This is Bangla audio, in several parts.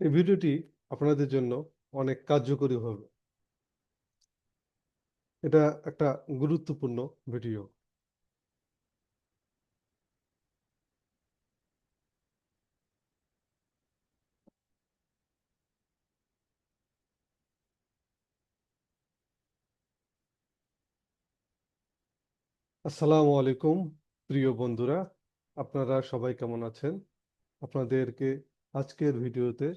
এই ভিডিওটি আপনাদের জন্য অনেক কার্যকরী হবে। এটা একটা গুরুত্বপূর্ণ ভিডিও। আসসালামু আলাইকুম প্রিয় বন্ধুরা, আপনারা সবাই কেমন আছেন? আপনাদেরকে আজকের ভিডিওতে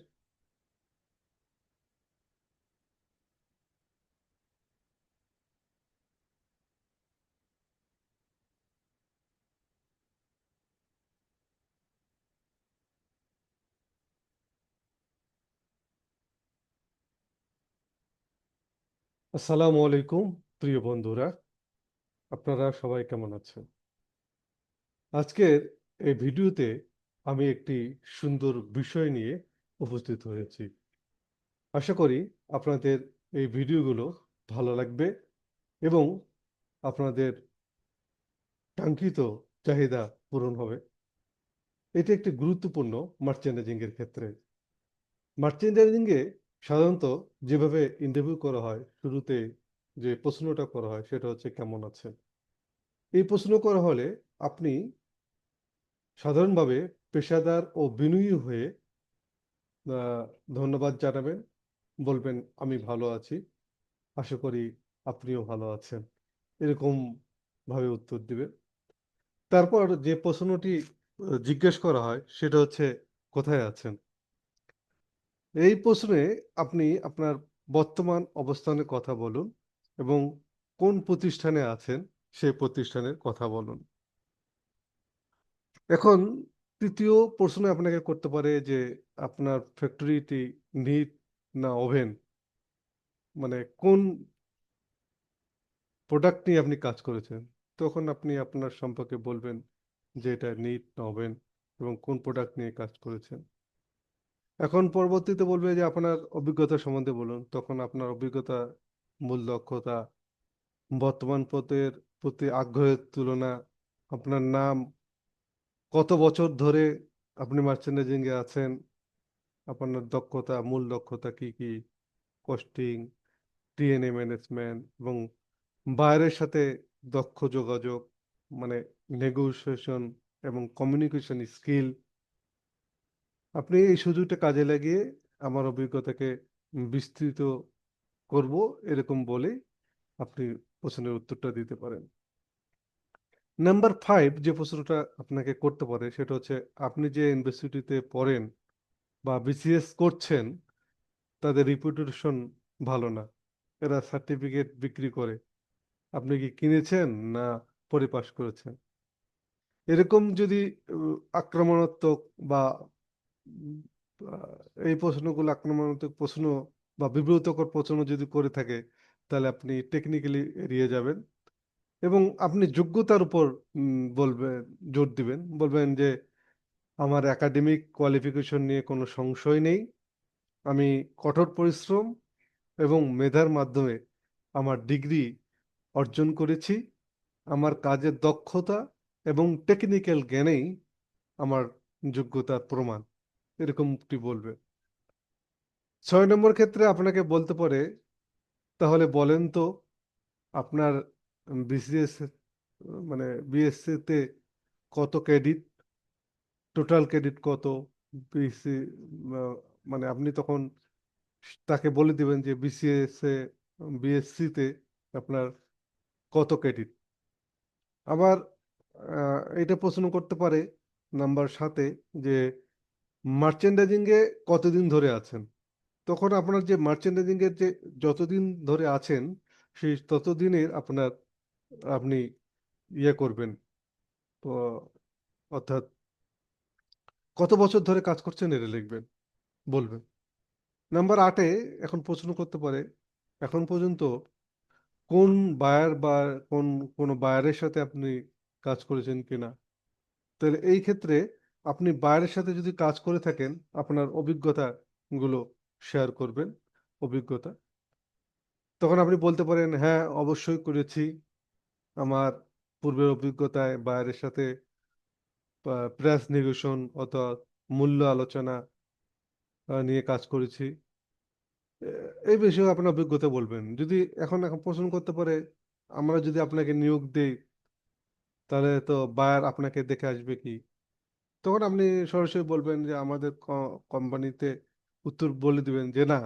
আসসালামু আলাইকুম প্রিয় বন্ধুরা, আপনারা সবাই কেমন আছেন? আজকের এই ভিডিওতে আমি একটি সুন্দর বিষয় নিয়ে উপস্থিত হয়েছি। আশা করি আপনাদের এই ভিডিওগুলো ভালো লাগবে এবং আপনাদের কাঙ্ক্ষিত চাহিদা পূরণ হবে। এটি একটি গুরুত্বপূর্ণ মার্চেন্ডাইজিং এর ক্ষেত্রে। মার্চেন্ডাইজিং এ সাধারণত যেভাবে ইন্টারভিউ করা হয়, শুরুতে যে প্রশ্নটা করা হয় সেটা হচ্ছে কেমন আছেন। এই প্রশ্ন করা হলে আপনি সাধারণভাবে পেশাদার ও বিনয়ী হয়ে ধন্যবাদ জানাবেন, বলবেন আমি ভালো আছি, আশা করি আপনিও ভালো আছেন, এরকম ভাবে উত্তর দিবেন। তারপর যে প্রশ্নটি জিজ্ঞেস করা হয় সেটা হচ্ছে কোথায় আছেন। এই প্রশ্নে আপনি আপনার বর্তমান অবস্থানের কথা বলুন এবং কোন প্রতিষ্ঠানে আছেন সেই প্রতিষ্ঠানের কথা বলুন। এখন তৃতীয় প্রশ্ন আপনাকে করতে পারে যে আপনার ফ্যাক্টরিটি নিট না ওভেন, মানে কোন প্রোডাক্ট নিয়ে আপনি কাজ করেছেন। তখন আপনি আপনার সম্পর্কে বলবেন যে এটা নিট না ওভেন এবং কোন প্রোডাক্ট নিয়ে কাজ করেছেন। এখন পরবর্তীতে বলবে যে আপনার অভিজ্ঞতা সম্বন্ধে বলুন, তখন আপনার অভিজ্ঞতা, মূল দক্ষতা, বর্তমান পদের প্রতি আগ্রহের তুলনা, আপনার নাম, কত বছর ধরে আপনি মার্চেন্ডাইজিং এ আছেন, আপনার দক্ষতা, মূল দক্ষতা কি কি, কস্টিং, টিএনএ ম্যানেজমেন্ট এবং বাইরের সাথে দক্ষ যোগাযোগ, মানে নেগোসিয়েশন এবং কমিউনিকেশন স্কিল। আপনি এই সুযোগটা কাজে লাগিয়ে আমার অভিজ্ঞতাকে বিস্তৃত করব, এরকম বলে আপনি প্রশ্নের উত্তরটা দিতে পারেন। নাম্বার 5 যে প্রশ্নটা আপনাকে করতে পারে সেটা হচ্ছে আপনি যে ইউনিভার্সিটিতে পড়েন বা বিসিএস করছেন তাদের রিপুটেশন ভালো না, এরা সার্টিফিকেট বিক্রি করে, আপনি কি কিনেছেন না পড়ে পাশ করেছেন। এরকম যদি আক্রমণাত্মক বা উম, এই প্রশ্নগুলো আক্রমণাত্মক প্রশ্ন বা বিব্রতকর প্রশ্ন যদি করে থাকে তাহলে আপনি টেকনিক্যালি এড়িয়ে যাবেন এবং আপনি যোগ্যতার উপর বলবেন, জোর দিবেন, বলবেন যে আমার একাডেমিক কোয়ালিফিকেশন নিয়ে কোনো সংশয় নেই, আমি কঠোর পরিশ্রম এবং মেধার মাধ্যমে আমার ডিগ্রি অর্জন করেছি, আমার কাজের দক্ষতা এবং টেকনিক্যাল জ্ঞানেই আমার যোগ্যতার প্রমাণ, এরকমটি বলবে। 6 নম্বর ক্ষেত্রে আপনাকে বলতে পারে তাহলে বলেন তো আপনার বিসিএস মানে বিএসসি তে কত ক্রেডিট, টোটাল ক্রেডিট কত, বিসি, মানে আপনি তখন তাকে বলে দিবেন যে বিসিএস এ, বিএসসি তে আপনার কত ক্রেডিট। আবার এটা প্রশ্ন করতে পারে নাম্বার 7-এ যে মার্চেন্ডাইজিং এ কতদিন ধরে আছেন। তখন আপনার যে মার্চেন্ডাইজিং এর যে যতদিন ধরে আছেন সেই ততদিনের আপনার আপনি ইয়ে করবেন, তো অর্থাৎ কত বছর ধরে কাজ করছেন এটা লিখবেন, বলবেন। নাম্বার 8-এ এখন প্রশ্ন করতে পারে এখন পর্যন্ত কোন বায়ার বা কোন কোনো বায়ারের সাথে আপনি কাজ করেছেন কিনা। তাহলে এই ক্ষেত্রে আপনি বায়ারের সাথে যদি কাজ করে থাকেন আপনার অভিজ্ঞতা গুলো শেয়ার করবেন, অভিজ্ঞতা। তখন আপনি বলতে পারেন হ্যাঁ অবশ্যই করেছি, আমার পূর্বের অভিজ্ঞতায় বায়ারের সাথে প্রাইস নেগোশন অথবা মূল্য আলোচনা নিয়ে কাজ করেছি। এই বিষয়ে আপনার অভিজ্ঞতা বলবেন। যদি এখন এখন প্রশ্ন করতে পারে, আমরা যদি আপনাকে নিয়োগ দেই তাহলে তো বায়ার আপনাকে দেখে আসবে কি? তখন আপনি সরাসরি বলবেন যে আমাদের কোম্পানিতে উত্তর বলে দিবেন যে না,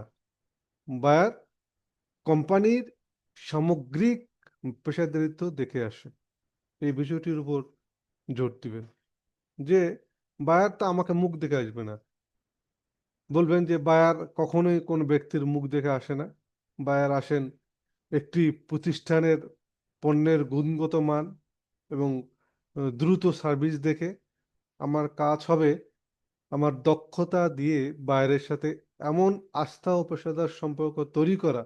বায়ার কোম্পানির সামগ্রিক পেশাদারিত্ব দেখে আসে। এই বিষয়টির উপর জোর দিবেন যে বায়ার তো আমাকে মুখ দেখে আসবে না। বলবেন যে বায়ার কখনোই কোনো ব্যক্তির মুখ দেখে আসে না। বায়ার আসেন একটি প্রতিষ্ঠানের পণ্যের গুণগত মান এবং দ্রুত সার্ভিস দেখে। আমার কাজ হবে আমার দক্ষতা দিয়ে বায়ারের সাথে এমন আস্থা ও পেশাদার সম্পর্ক তৈরি করা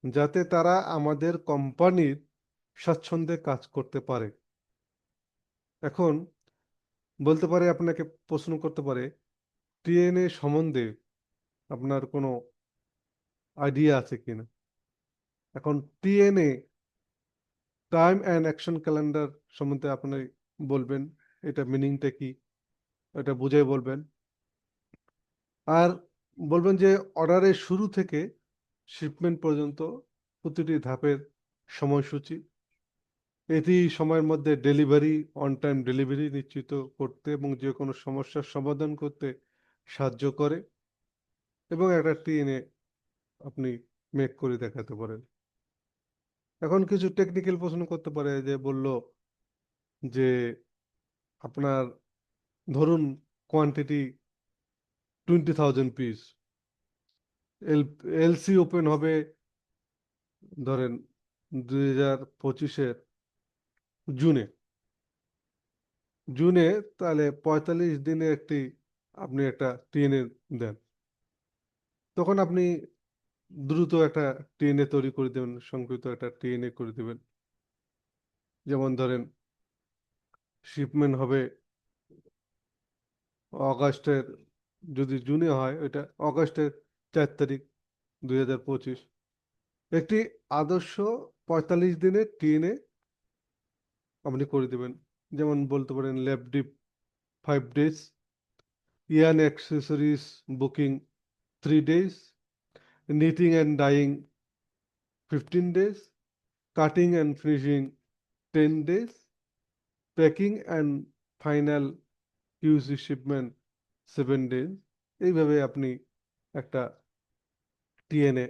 যাতে তারা আমাদের কোম্পানির স্বাচ্ছন্দ্যে কাজ করতে পারে। এখন বলতে পারে, আপনাকে প্রশ্ন করতে পারে টিএনএ সম্বন্ধে আপনার কোনো আইডিয়া আছে কিনা। এখন TNA, time and action calendar সম্বন্ধে আপনি বলবেন, এটা মিনিংটা কি, এটা বুঝাই বলবেন। আর বলবেন যে অর্ডারের শুরু থেকে শিপমেন্ট পর্যন্ত প্রতিটি ধাপের সময়সূচি, এটি সময়ের মধ্যে ডেলিভারি, অন টাইম ডেলিভারি নিশ্চিত করতে এবং যে কোনো সমস্যার সমাধান করতে সাহায্য করে, এবং একটা টিএনএ আপনি মেক করে দেখাতে পারেন। এখন কিছু টেকনিক্যাল প্রশ্ন করতে পারে, যে বলল যে আপনার ধরুন কোয়ান্টিটি 20,000 পিস, এল এলসি ওপেন হবে ধরেন 2025-এর জুনে। জুনে তাহলে 45 দিনে একটি আপনি একটা টিএনএ দেন, তখন আপনি দ্রুত একটা টিএনএ তৈরি করে দেবেন, সংক্ষিপ্ত একটা টিএনএ করে দেবেন। যেমন ধরেন শিপমেন্ট হবে অগাস্টের, যদি জুনে হয় এটা অগাস্টের 4 তারিখ 2025, একটি আদর্শ 45 দিনের টিএনএ আপনি করে দেবেন। যেমন বলতে পারেন lab dip 5 days, yarn accessories booking 3 days, knitting and dyeing 15 days, cutting and finishing 10 days, packing and final QC shipment 7 days. এইভাবে আপনি একটা টিএনএ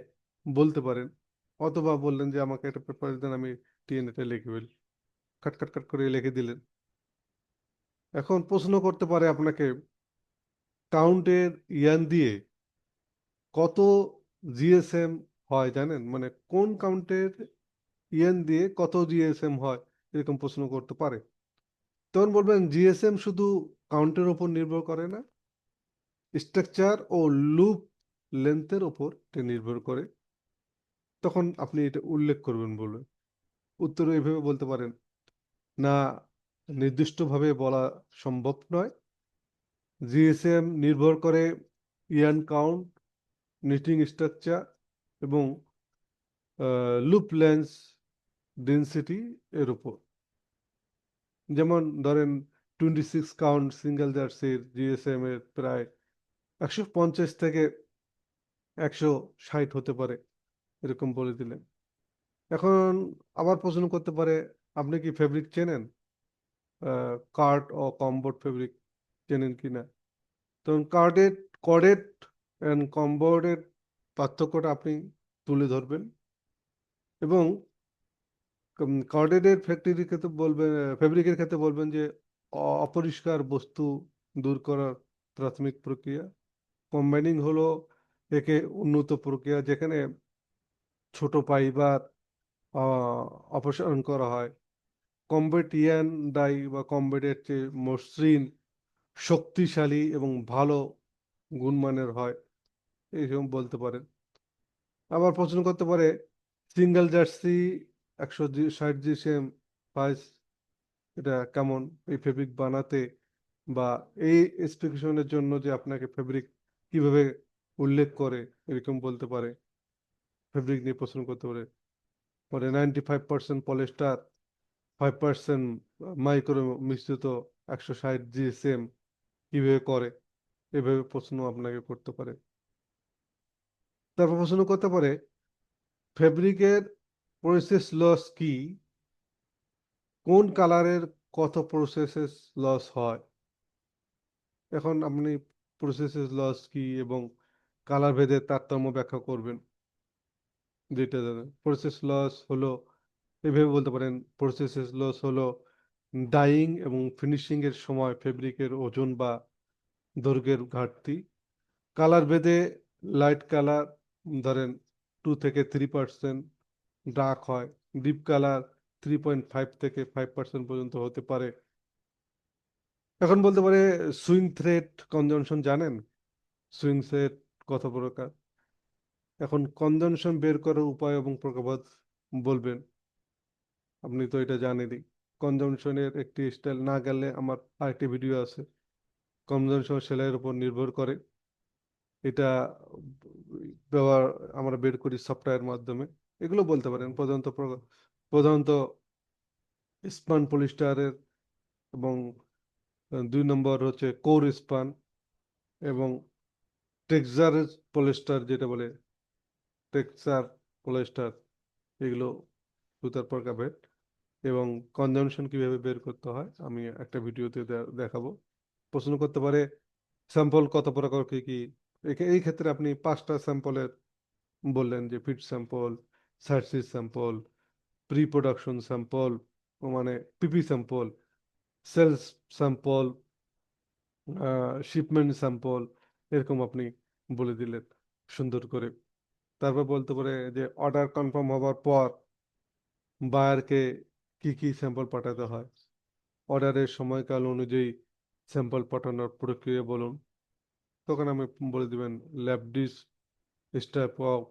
বলতে পারেন। অথবা বললেন যে আমাকে একটা পেপার দেন, আমি টিএনএটা লিখে ফেলি, কাট কাট কাট করে লিখে দিলেন। এখন প্রশ্ন করতে পারে আপনাকে কাউন্টের ইয়ান দিয়ে কত জিএসএম হয় জানেন, মানে কোন কাউন্টের ইয়ান দিয়ে কত জিএসএম হয়, এরকম প্রশ্ন করতে পারে। তখন বলবেন জিএসএম শুধু কাউন্টের উপর নির্ভর করে না, স্ট্রাকচার ও লুপ লেন্থের উপর এটা নির্ভর করে। তখন আপনি এটা উল্লেখ করবেন বলে উত্তরে এইভাবে বলতে পারেন, না, নির্দিষ্টভাবে বলা সম্ভব নয়। জিএসএম নির্ভর করে ইয়ান কাউন্ট, নিটিং স্ট্রাকচার এবং লুপ লেন্স ডেন্সিটি এর উপর। যেমন ধরেন 26 কাউন্ট সিঙ্গেল জার্সির জিএসএম এর প্রায় 150 থেকে 160 হতে পারে, এরকম বলে দিলেন। এখন আবার প্রশ্ন করতে পারে, আপনি কি ফেব্রিক চেনেন, কার্ড ও কমবোর্ড ফেব্রিক চেনেন কিনা। তখন কর্ডেড অ্যান্ড কমবোর্ডের পার্থক্যটা আপনি তুলে ধরবেন, এবং কর্ডেডের ফ্যাক্টরির ক্ষেত্রে বলবেন, ফেব্রিকের ক্ষেত্রে বলবেন যে অপরিষ্কার বস্তু দূর করার প্রাথমিক প্রক্রিয়া। কম্বাইনিং হলো একে উন্নত প্রক্রিয়া যেখানে ছোট ফাইবার অপসারণ করা হয়। কমবেট ইয়ান ডাই বা কমবেটের চেয়ে মসৃণ, শক্তিশালী এবং ভালো গুণমানের হয়, এইরকম বলতে পারেন। আবার প্রশ্ন করতে পারে সিঙ্গেল জার্সি 160 জিএসএম প্রাইস, এটা কেমন এই ফেব্রিক বানাতে, বা এই স্পেসিফিকেশনের জন্য যে আপনাকে ফেব্রিক কিভাবে উল্লেখ করে, এরকম বলতে পারে। ফেব্রিক নিয়ে প্রশ্ন করতে পারে, পরে 95% পলিস্টার, 5% মাইক্রো মিশ্রিত 160 জিএসএম কিভাবে করে। এভাবে প্রশ্ন আপনাকে করতে পারে। তারপর প্রশ্ন করতে পারে ফেব্রিকের প্রসেস লস কি, কোন কালারের কত প্রসেসেস লস হয়। এখন আপনি প্রসেসেস লস কি এবং কালার ভেদে তারতম্য ব্যাখ্যা করবেন। যেটা জানেন প্রসেস লস হলো, এভাবে বলতে পারেন প্রসেসেস লস হলো ডাইং এবং ফিনিশিং এর সময় ফেব্রিকের ওজন বা দৈর্ঘ্যের ঘাটতি। কালার ভেদে লাইট কালার ধরেন 2 থেকে 3% ডার্ক হয়, ডিপ কালার 3.5 থেকে 5% পর্যন্ত হতে পারে। এখন বলতে পারে সুইং থ্রেড কনজাম্পশন জানেন? সুইং থ্রেড কত প্রকার। এখন কনজাম্পশন বের করার উপায় এবং প্রকারভেদ বলবেন। আপনি তো এটা জানেনই। কনজাম্পশনের একটি স্টাইল না গেলে আমার আরেকটি ভিডিও আছে। কনজাম্পশন সেলাইয়ের উপর নির্ভর করে। এটা ব্যবহার আমরা বের করি সফটওয়্যার মাধ্যমে। এগুলো বলতে পারেন প্রধানত স্পান পলিস্টারের এবং 2 নম্বর হচ্ছে কোর স্পান এবং টেক্সচার পলিস্টার, যেটা বলে টেক্সচার পলিস্টার। এগুলো সুতার প্রকারভেদ এবং কনজাম্পশন কিভাবে বের করতে হয় আমি একটা ভিডিওতে দেখাবো। প্রশ্ন করতে পারে স্যাম্পল কত প্রকার কি কি। এই ক্ষেত্রে আপনি 5টা স্যাম্পলের বললেন যে ফিট স্যাম্পল, সার্সিস স্যাম্পল, প্রি প্রোডাকশন স্যাম্পল মানে PP sample, sales sample, shipment sample, এরকম আপনি বলে দিলেন সুন্দর করে। তারপর বলতে পারে যে অর্ডার কনফার্ম হওয়ার পর বায়ারকে কি কি স্যাম্পল পাঠাতে হয়, অর্ডারের সময়কাল অনুযায়ী স্যাম্পল পাঠানোর প্রক্রিয়া বলুন। তখন আমি বলে দিবেন lab dips step of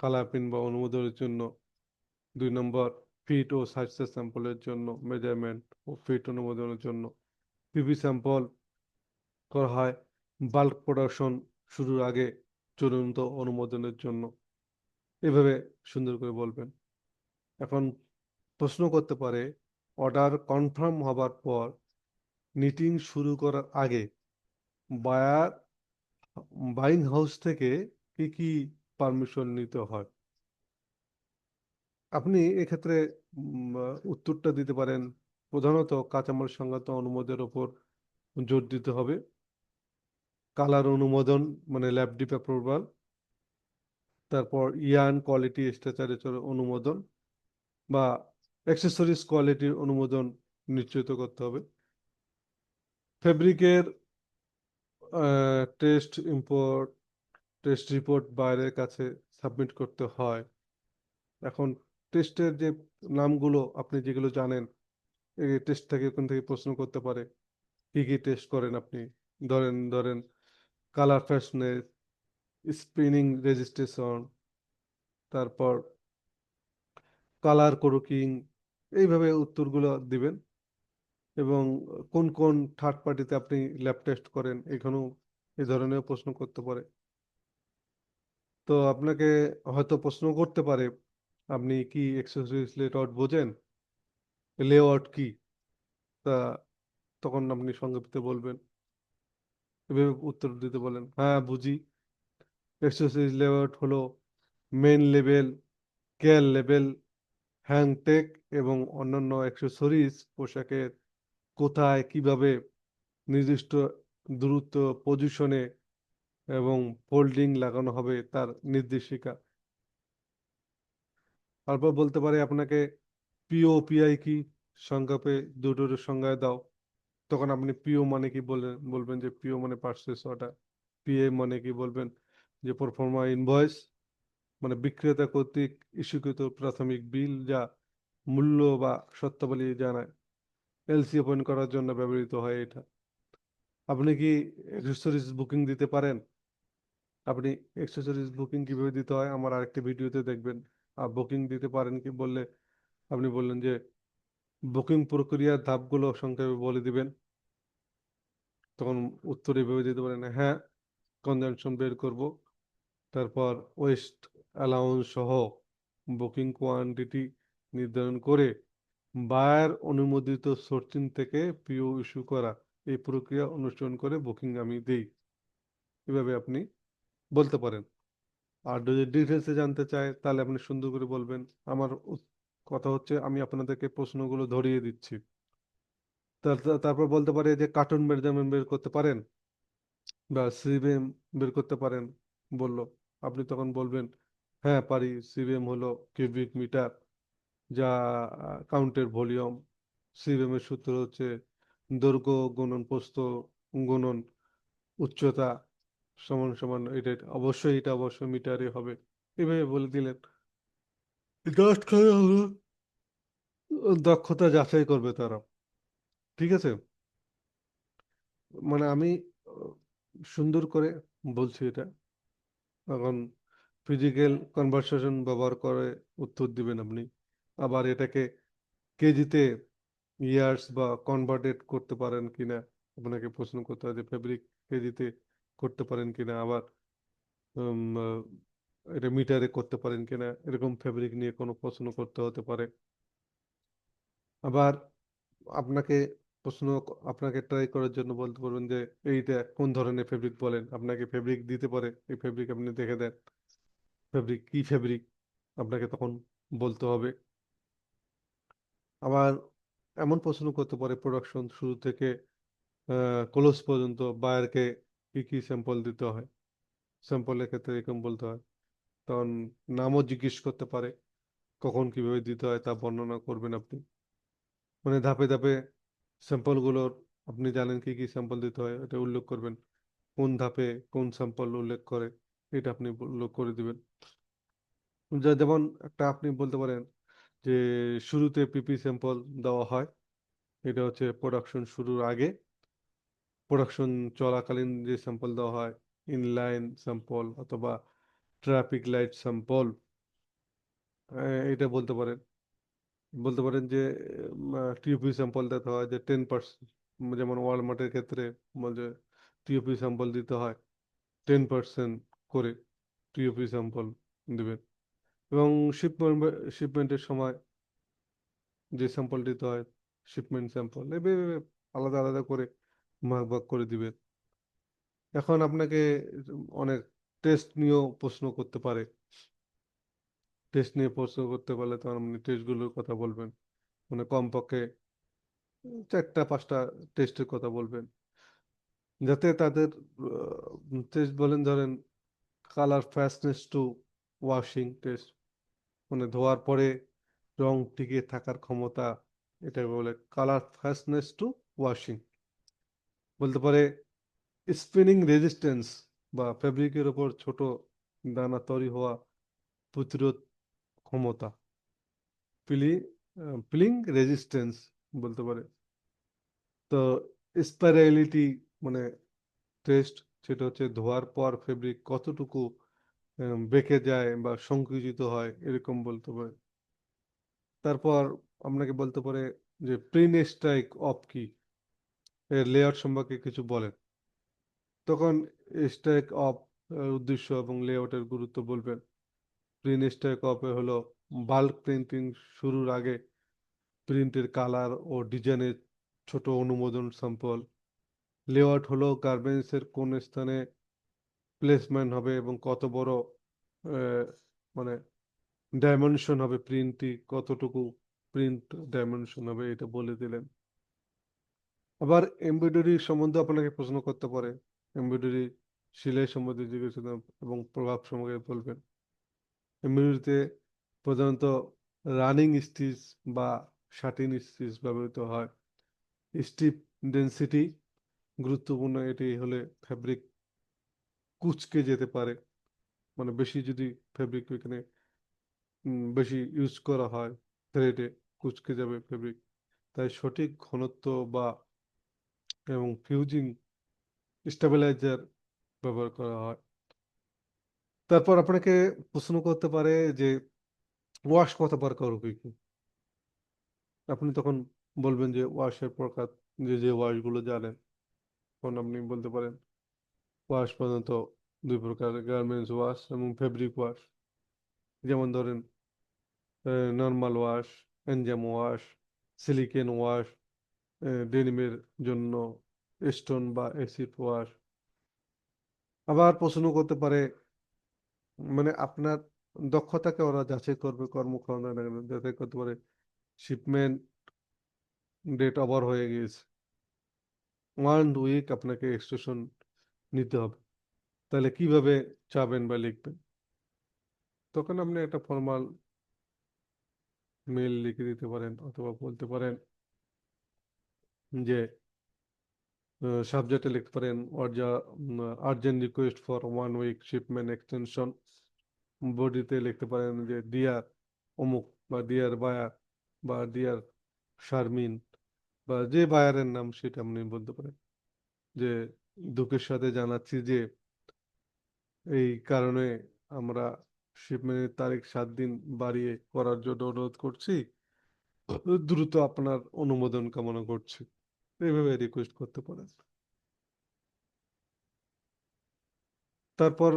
colour print বা অনুমোদনের জন্য। 2 নম্বর ফিট ও সাইজের স্যাম্পলের জন্য মেজারমেন্ট ও ফিট অনুমোদনের জন্য। পিপি স্যাম্পল করা হয় বাল্ক প্রোডাকশন শুরুর আগে চূড়ান্ত অনুমোদনের জন্য। এভাবে সুন্দর করে বলবেন। এখন প্রশ্ন করতে পারে অর্ডার কনফার্ম হবার পর নিটিং শুরু করার আগে বায়ার বাইং হাউস থেকে কি কি পারমিশন নিতে হয়। আপনি এক্ষেত্রে উত্তরটা দিতে পারেন প্রধানত কাঁচামাল সংক্রান্ত অনুমোদনের ওপর জোর দিতে হবে। কালার অনুমোদন মানে ল্যাব ডিপ অ্যাপ্রুভাল, তারপর ইয়ান কোয়ালিটি স্ট্রাকচারের অনুমোদন বা অ্যাক্সেসরিজ কোয়ালিটির অনুমোদন নিশ্চিত করতে হবে। ফেব্রিকের টেস্ট ইম্পোর্ট টেস্ট রিপোর্ট বাইরের কাছে সাবমিট করতে হয়। এখন টেস্টের যে নামগুলো আপনি যেগুলো জানেন, এই টেস্ট থেকে ওখান থেকে প্রশ্ন করতে পারে কি কি টেস্ট করেন আপনি। ধরেন কালার ফ্রেশনেস, স্পিনিং রেজিস্ট্রেশন, তারপর কালার কোরকিং, এইভাবে উত্তরগুলো দিবেন। এবং কোন কোন থার্ড পার্টিতে আপনি ল্যাব টেস্ট করেন এখানেও এই ধরনের প্রশ্ন করতে পারে। তো আপনাকে হয়তো প্রশ্ন করতে পারে আপনি কি এক্সেসরিজ লেআউট বোঝেন, লেআউট কি। তা তখন আপনি সংক্ষিপ্ত বলবেন, এভাবে উত্তর দিতে বলেন হ্যাঁ বুঝি। এক্সেসরিজ লেআউট হলো main level, care level, hand tech এবং অন্যান্য অ্যাক্সেসরিজ পোশাকের কোথায় কিভাবে নির্দিষ্ট দূরত্ব পজিশনে এবং ফোল্ডিং লাগানো হবে তার নির্দেশিকা। তারপর বলতে পারে আপনাকে পিও পিআই কি, সংক্ষেপে দুটোর সংজ্ঞা দাও। তখন আপনি পিও মানে কি বলবেন যে পিও মানে পারচেজ অর্ডার। পিএ মানে কি বলবেন যে প্রফর্মা ইনভয়েস মানে বিক্রেতা কর্তৃক ইস্যুকৃত প্রাথমিক বিল যা মূল্য বা শর্তাবলী জানায়। এলসি ওপেন করার জন্য ব্যবহৃত হয় এটা। আপনি কি অ্যাক্সেসরিজ বুকিং দিতে পারেন? আপনি অ্যাক্সেসরিজ বুকিং কিভাবে দিতে হয় আমার আরেকটি ভিডিওতে দেখবেন। আর বুকিং দিতে পারেন কি বললে আপনি বললেন যে বুকিং প্রক্রিয়ার ধাপগুলো সংক্ষেপে বলে দিবেন। তখন উত্তর এভাবে দিতে পারেন হ্যাঁ কনজাংশন বের করব, তারপর ওয়েস্ট অ্যালাউন্স সহ বুকিং কোয়ান্টিটি নির্ধারণ করে বায়ার অনুমোদিত সোর্সিং থেকে পিও ইস্যু করা। এই প্রক্রিয়া অনুসরণ করে বুকিং আমি দিই। এভাবে আপনি বলতে পারেন। আর যদি ডিটেলসে জানতে চায় তাহলে আপনি সুন্দর করে বলবেন, আমার কথা হচ্ছে আমি আপনাদেরকে প্রশ্নগুলো ধরিয়ে দিচ্ছি। তারপর বলতে পারে যে কার্টুন মেজারমেন্ট বের করতে পারেন বা সিবিএম বের করতে পারেন বলল। আপনি তখন বলবেন হ্যাঁ পারি, সিবিএম হলো কিউবিক মিটার, যা কাউন্টের ভলিউম। সিবিএম এর সূত্র হচ্ছে দৈর্ঘ্য গুণন প্রস্থ গুণন উচ্চতা সমান সমান এটা, এটা অবশ্যই মিটারে হবে। এভাবে বলে দিলেন। জাস্ট খালি হলো দক্ষতা যাচাই করবে তারা। ঠিক আছে, মানে আমি আহ, সুন্দর করে বলছি এটা। এখন ফিজিক্যাল কনভার্সেশন ব্যবহার করে উত্তর দিবেন আপনি। আবার এটাকে কেজিতে ইয়ার্স বা কনভার্টেড করতে পারেন কিনা আপনাকে প্রশ্ন করতে হয়, যে ফেব্রিক কেজিতে করতে পারেন কিনা, আবার উম, আহ, এটা মিটারে করতে পারেন কিনা, এরকম ফেব্রিক নিয়ে কোনো প্রশ্ন করতে হতে পারে। আবার আপনাকে প্রশ্ন আপনাকে ট্রাই করার জন্য বলতে পারবেন যে এইটা কোন ধরনের ফেব্রিক বলেন, আপনাকে ফেব্রিক দিতে পারে, এই ফেব্রিক আপনি দেখে দেন, ফেব্রিক কি ফেব্রিক আপনাকে তখন বলতে হবে। আবার এমন প্রশ্ন করতে পারে প্রোডাকশন শুরু থেকে ক্লোজ পর্যন্ত বায়ারকে কি কি স্যাম্পল দিতে হয়, স্যাম্পলের ক্ষেত্রে এরকম বলতে হয়। তখন নামও জিজ্ঞেস করতে পারে, কখন কিভাবে দিতে হয় তা বর্ণনা করবেন আপনি। মানে ধাপে ধাপে স্যাম্পলগুলোর, আপনি জানেন কি কি স্যাম্পল দিতে হয় এটা উল্লেখ করবেন, কোন ধাপে কোন স্যাম্পল উল্লেখ করে এটা আপনি উল্লেখ করে দিবেন। যেমন একটা আপনি বলতে পারেন যে শুরুতে পিপি স্যাম্পল দেওয়া হয়, এটা হচ্ছে প্রোডাকশন শুরুর আগে। প্রোডাকশন চলাকালীন যে স্যাম্পল দেওয়া হয় ইনলাইন স্যাম্পল অথবা ট্রাফিক লাইট স্যাম্পল, এটা বলতে পারেন। বলতে পারেন যে টিউপি স্যাম্পল দিতে হয় যে 10%, যেমন ওয়ালমার্টের ক্ষেত্রে বলছে টিউপি স্যাম্পল দিতে হয় 10% করে টিউপি স্যাম্পল দেবেন। এবং শিপমেন্ট শিপমেন্টের সময় যে স্যাম্পল দিতে হয় শিপমেন্ট স্যাম্পল, এভাবে আলাদা আলাদা করে ভাগ ভাগ করে দিবেন। এখন আপনাকে অনেক টেস্ট নিয়েও প্রশ্ন করতে পারে। টেস্ট নিয়ে প্রশ্ন করতে পারলে তখন আপনি টেস্টগুলোর কথা বলবেন, মানে কমপক্ষে 4-5টা টেস্টের কথা বলবেন, যাতে তাদের টেস্ট বলেন ধরেন colour fastness two washing test, মানে ধোয়ার পরে রং টিকে থাকার ক্ষমতা, এটা বলে কালার ফাস্টনেস টু ওয়াশিং। বলতে পারে স্পিনিং রেজিস্ট্যান্স বা ফেব্রিকের ওপর ছোট দানা তৈরি হওয়া প্রতিরোধ ক্ষমতা, পিলি পিলিং রেজিস্ট্যান্স বলতে পারে। তো স্পাইরালিটি মানে টেস্ট, সেটা হচ্ছে ধোয়ার পর ফেব্রিক কতটুকু বেঁকে যায় বা সংকুচিত হয় এরকম বলতে পারে। তারপর আপনাকে বলতে পারে যে প্রিন স্ট্রাইক অফ কি, এর লেআউট সম্পর্কে কিছু বলেন। তখন স্ট্রাইক অফ উদ্দেশ্য এবং লেআউটের গুরুত্ব বলবেন। প্রিন স্ট্রাইক অফ হলো বাল্ক প্রিন্টিং শুরুর আগে প্রিন্টের কালার ও ডিজাইনের ছোট অনুমোদন স্যাম্পল। লেআউট হলো গার্মেন্টসের কোন স্থানে প্লেসমেন্ট হবে এবং কত বড় আহ, মানে ডাইমেনশন হবে, প্রিন্টটি কতটুকু প্রিন্ট ডাইমেনশন হবে এটা বলে দিলেন। আবার এমব্রয়ডারি সম্বন্ধে আপনাকে প্রশ্ন করতে পারে, এমব্রয়ডারি সেলাই সম্বন্ধে জিজ্ঞাসা এবং প্রভাব সম্পর্কে বলবেন। এমব্রয়ডারিতে প্রধানত রানিং স্টিচ বা শাটিন স্টিচ ব্যবহৃত হয়। স্টিপ ডেন্সিটি গুরুত্বপূর্ণ, এটি হলে ফ্যাব্রিক কুঁচকে যেতে পারে, মানে বেশি যদি ফেব্রিক এখানে বেশি ইউজ করা হয় থ্রেডে কুঁচকে যাবে ফেব্রিক। তাই সঠিক ঘনত্ব বা এবং ফিউজিং স্টেবিলাইজার ব্যবহার করা হয়। তারপর আপনাকে প্রশ্ন করতে পারে যে ওয়াশ কতবার করবে কি, আপনি তখন বলবেন যে ওয়াশের প্রকার, যে যে ওয়াশগুলো জানেন। তখন আপনি বলতে পারেন ওয়াশ প্রধানত দুই প্রকার, গার্মেন্টস ওয়াশ এবং ফেব্রিক ওয়াশ। যেমন ধরেন normal wash, enzyme wash, silicone wash ডেনিমের জন্য, স্টোন বা অ্যাসিড ওয়াশ। আবার প্রশ্ন করতে পারে, মানে আপনার দক্ষতাকে ওরা যাচাই করবে কর্মক্ষমতা যাচাই করতে পারে, শিপমেন্ট ডেট ওভার হয়ে গিয়েছে, 1 উইক আপনাকে এক্সটেনশন নিতে হবে, তাহলে কিভাবে চাবেন বা লিখবেন? তখন আপনি একটা ফর্মাল মেল লিখে দিতে পারেন, অথবা বলতে পারেন যে সাবজেক্টে লিখতে পারেন urgent request for 1 week shipment extension. বডিতে লিখতে পারেন যে ডিয়ার অমুক, বা ডিয়ার বায়ার, বা ডিয়ার শারমিন, বা যে বায়ারের নাম সেটা আপনি বলতে পারেন যে দুঃখের সাথে জানাচ্ছি যে এই কারণে আমরা শিপমেন্টের তারিখ 7 দিন বাড়িয়ে করার জন্য অনুরোধ করছি, দ্রুত আপনার অনুমোদন কামনা করছি, এইভাবে রিকোয়েস্ট করতে পারেন। তারপর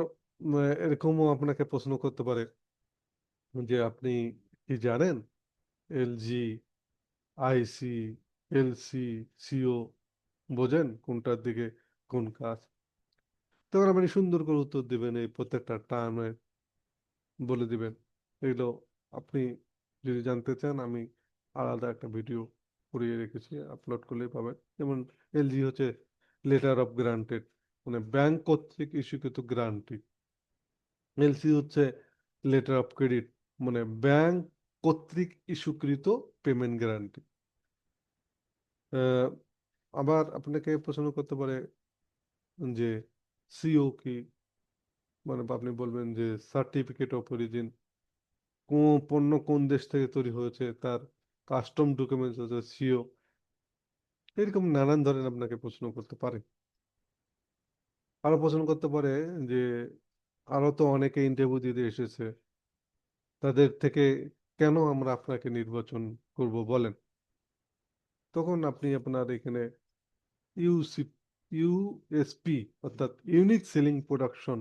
এরকমও আপনাকে প্রশ্ন করতে পারে যে আপনি কি জানেন এলজি, আইসি, এলসি, সিও বোঝেন কোনটার দিকে কোন কাজ? তখন আপনি সুন্দর করে উত্তর দিবেন, এই প্রত্যেকটা টার্মে বলে দিবেন। এগুলো আপনি যদি জানতে চান, আমি আলাদা একটা ভিডিও করিয়ে রেখেছি, আপলোড করলেই পাবেন। যেমন এলজি হচ্ছে লেটার অফ গ্রান্টেড, মানে ব্যাংক কর্তৃক ইস্যুকৃত গ্রান্টি। এলসি হচ্ছে লেটার অফ ক্রেডিট, মানে ব্যাংক কর্তৃক ইস্যুকৃত পেমেন্ট গ্যারান্টি। আবার আপনাকে প্রশ্ন করতে পারে যে সিও কি, মানে আপনি বলবেন যে সার্টিফিকেট অফ অরিজিন, কোন পণ্য কোন দেশ থেকে তৈরি হয়েছে তার কাস্টম ডকুমেন্টস হচ্ছে সিও। এরকম নানান ধরনের আপনাকে প্রশ্ন করতে পারে। আরো প্রশ্ন করতে পারে যে আরো তো অনেকে ইন্টারভিউ দিতে এসেছে, তাদের থেকে কেন আমরা আপনাকে নির্বাচন করব বলেন? তখন আপনি আপনার এখানে ইউসি ইউএসপি, অর্থাৎ ইউনিক সেলিং প্রোডাকশন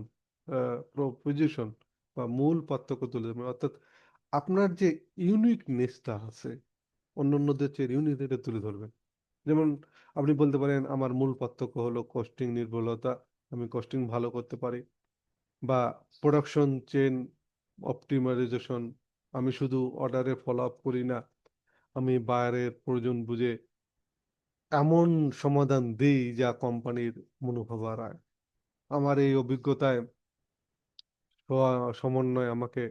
প্রপোজিশন বা মূল পার্থক্য তুলে ধরবেন, অর্থাৎ আপনার যে ইউনিকনেসটা আছে অন্যান্যদের চেয়ে ইউনিক, এটা তুলে ধরবেন। যেমন আপনি বলতে পারেন আমার মূল পার্থক্য হলো কস্টিং নির্ভুলতা, আমি কস্টিং ভালো করতে পারি, বা প্রোডাকশন চেন অপটিমাইজেশন, আমি শুধু অর্ডারে ফলো আপ করি না, আমি বায়ারের প্রয়োজন বুঝে এমন সমাধান দিই যা কোম্পানির মুনাফা বাড়ায়। আমার এই অভিজ্ঞতায় সমন্বয় আমাকে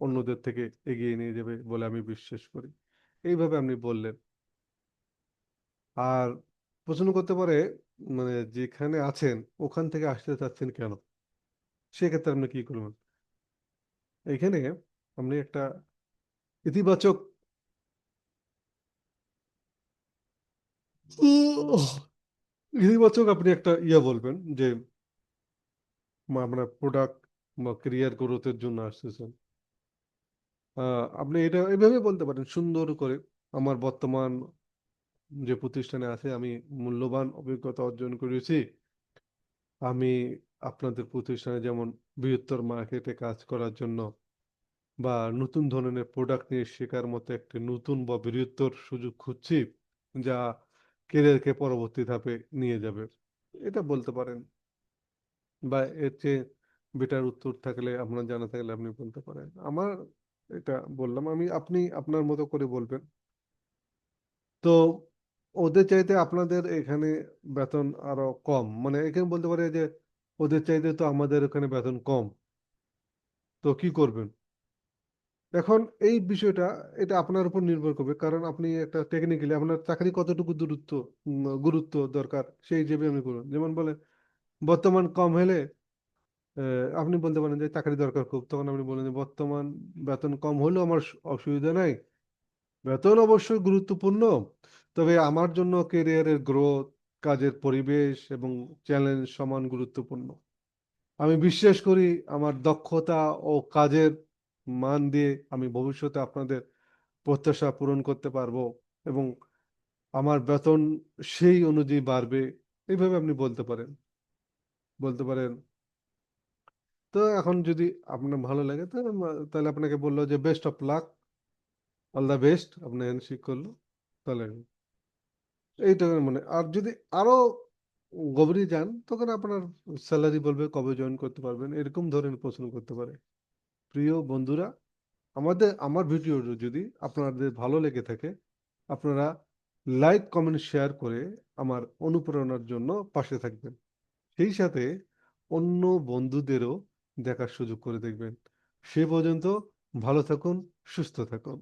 অন্যদের থেকে এগিয়ে নিয়ে যাবে বলে আমি বিশ্বাস করি। এইভাবে আপনি বললেন। আর প্রশ্ন করতে পারে, মানে যেখানে আছেন ওখান থেকে আসতে চাচ্ছেন কেন, সেক্ষেত্রে আপনি কি করবেন? এখানে আপনি একটা ইতিবাচক ইতিবাচক আপনি একটা বলবেন যে আপনার প্রোডাক্ট বা ক্যারিয়ার গ্রোথের জন্য আসতেছেন। আপনি এটা এভাবে বলতে পারেন সুন্দর করে, আমার বর্তমান যে প্রতিষ্ঠানে আছে আমি মূল্যবান অভিজ্ঞতা অর্জন করেছি। আমি আপনাদের প্রতিষ্ঠানে যেমন বৃহত্তর মার্কেটে কাজ করার জন্য বা নতুন ধরনের প্রোডাক্ট নিয়ে শেখার মতো একটা নতুন বা বৃহত্তর সুযোগ খুঁজছি, যা কেরিয়ারকে পরবর্তী ধাপে নিয়ে যাবে, এটা বলতে পারেন। বা এর চেয়ে বেটার উত্তর থাকলে, আপনার জানা থাকলে আপনি বলতে পারেন। আমার এটা বললাম, আপনি আপনার মতো করে বলবেন। তো ওদের চাইতে আপনাদের এখানে বেতন আরো কম, মানে এখানে বলতে পারে যে ওদের চাইতে তো আমাদের এখানে বেতন কম, তো কি করবেন? এখন এই বিষয়টা, এটা আপনার উপর নির্ভর করবে, কারণ আপনি একটা টেকনিক্যালি আপনার চাকরি কতটুকু গুরুত্ব দরকার সেই হিসেবে আপনি করুন। যেমন বলে বর্তমান কম হলে আপনি বলতে পারেন যে চাকরি দরকার খুব, তখন আপনি বলেন যে বর্তমান বেতন কম হলেও আমার অসুবিধা নাই, বেতন অবশ্যই গুরুত্বপূর্ণ, তবে আমার জন্য ক্যারিয়ারের গ্রোথ, কাজের পরিবেশ এবং চ্যালেঞ্জ সমান গুরুত্বপূর্ণ। আমি বিশ্বাস করি আমার দক্ষতা ও কাজের মান দিয়ে আমি ভবিষ্যতে আপনাদের প্রত্যাশা পূরণ করতে পারবো, এবং আমার বেতন সেই অনুযায়ী বাড়বে। এইভাবে আপনি বলতে পারেন। তো এখন যদি আপনার ভালো লাগে তো তাহলে আপনাকে বললো যে best of luck, all the best, আপনি হ্যান্ডশেক করলো, তাহলে এইটা মানে। আর যদি আরো গভীরে যান, তখন আপনার স্যালারি বলবে কবে জয়েন করতে পারবেন, এরকম ধরনের প্রশ্ন করতে পারে। প্রিয় বন্ধুরা, আমার ভিডিও যদি আপনাদের ভালো লেগে থাকে, আপনারা লাইক কমেন্ট শেয়ার করে আমার অনুপ্রেরণার জন্য পাশে থাকবেন। সেই সাথে অন্য বন্ধুদেরও দেখার সুযোগ করে দেখবেন। সে পর্যন্ত ভালো থাকুন, সুস্থ থাকুন।